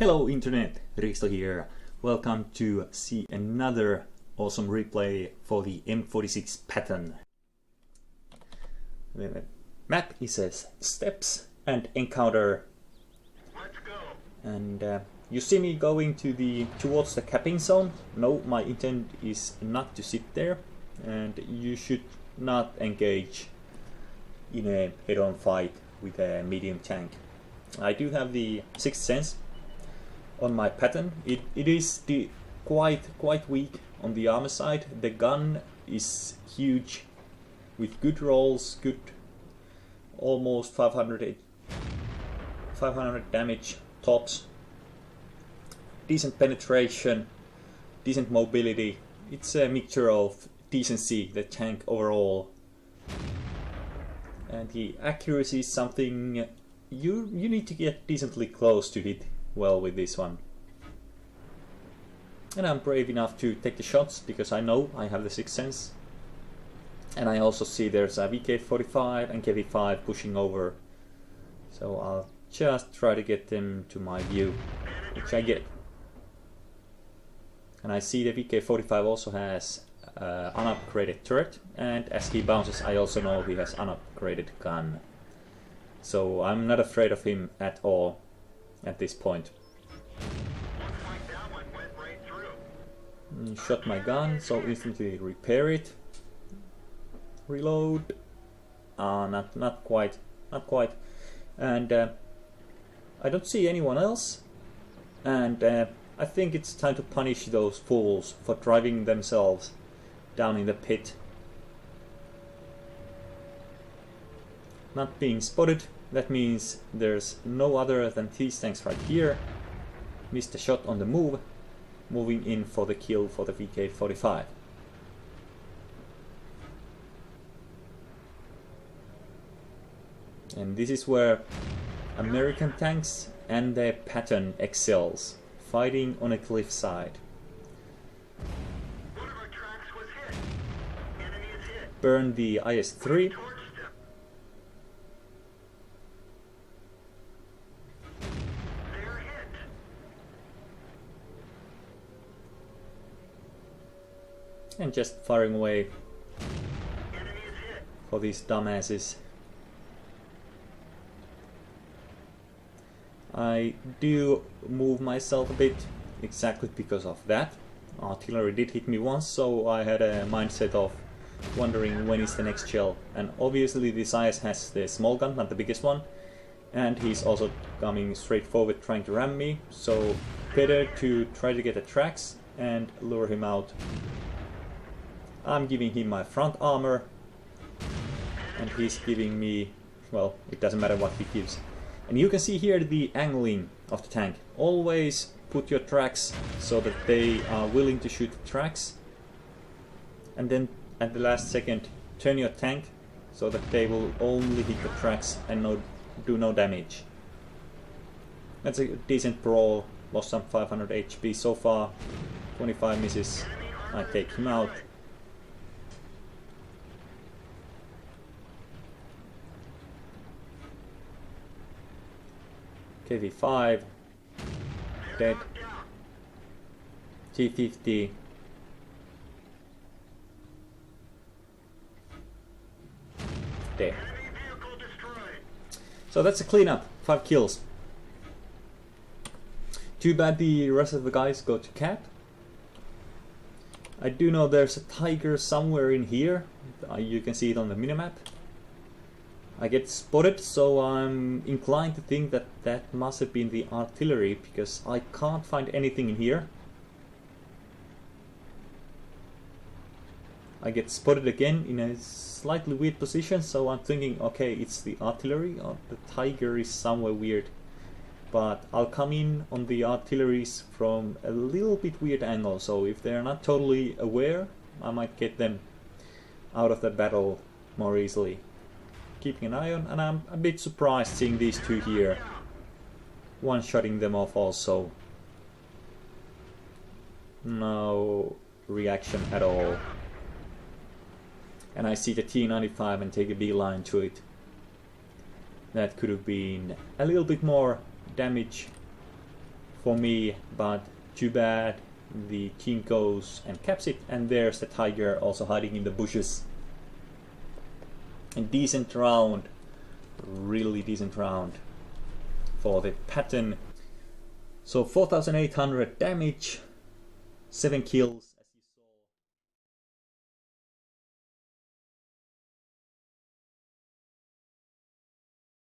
Hello Internet, Riisto here. Welcome to see another awesome replay for the M46 Patton. The map is says steps and encounter. Let's go. And you see me going towards the capping zone. No, my intent is not to sit there, and you should not engage in a head-on fight with a medium tank. I do have the sixth sense on my Patton. It is quite weak on the armor side. The gun is huge with good rolls, good almost 500 damage tops, decent penetration, decent mobility. It's a mixture of decency, the tank overall, and the accuracy is something you need to get decently close to hit well with this one. And I'm brave enough to take the shots because I know I have the sixth sense. And I also see there's a VK45 and KV5 pushing over. So I'll just try to get them to my view, which I get. And I see the VK45 also has unupgraded turret, and as he bounces I also know he has unupgraded gun. So I'm not afraid of him at all at this point. Shot my gun, so instantly repair it. Reload. Not quite. And I don't see anyone else. And I think it's time to punish those fools for driving themselves down in the pit. Not being spotted. That means there's no other than these tanks right here. Missed a shot on the move. Moving in for the kill for the VK45. And this is where American tanks and their Patton excels, fighting on a cliffside. One of our tracks was hit. Enemy is hit. Burn the IS-3. Torched them. They're hit. And just firing away Enemy is hit. for these dumbasses. I do move myself a bit exactly because of that. Artillery did hit me once, so I had a mindset of wondering when is the next shell. And obviously this IS has the small gun, not the biggest one. And he's also coming straight forward trying to ram me, so better to try to get the tracks and lure him out. I'm giving him my front armor, and he's giving me, well, it doesn't matter what he gives. And you can see here the angling of the tank. Always put your tracks so that they are willing to shoot the tracks, and then at the last second turn your tank so that they will only hit the tracks and do no damage. That's a decent brawl. Lost some 500 HP so far. 25 misses. I take him out. KV5 dead. T50 dead. Vehicle destroyed. So that's a cleanup. 5 kills. Too bad the rest of the guys go to cap. I do know there's a tiger somewhere in here. You can see it on the minimap. I get spotted, so I'm inclined to think that that must have been the artillery, because I can't find anything in here. I get spotted again in a slightly weird position, so I'm thinking, okay, it's the artillery, or the tiger is somewhere weird. But I'll come in on the artilleries from a little bit weird angle, so if they're not totally aware, I might get them out of the battle more easily. Keeping an eye on, and I'm a bit surprised seeing these two here. One-shotting them off also. No reaction at all. And I see the T95 and take a beeline to it. That could have been a little bit more damage for me, but too bad. The king goes and caps it, and there's the tiger also hiding in the bushes. A decent round, really decent round for the Patton. So 4,800 damage, 7 kills.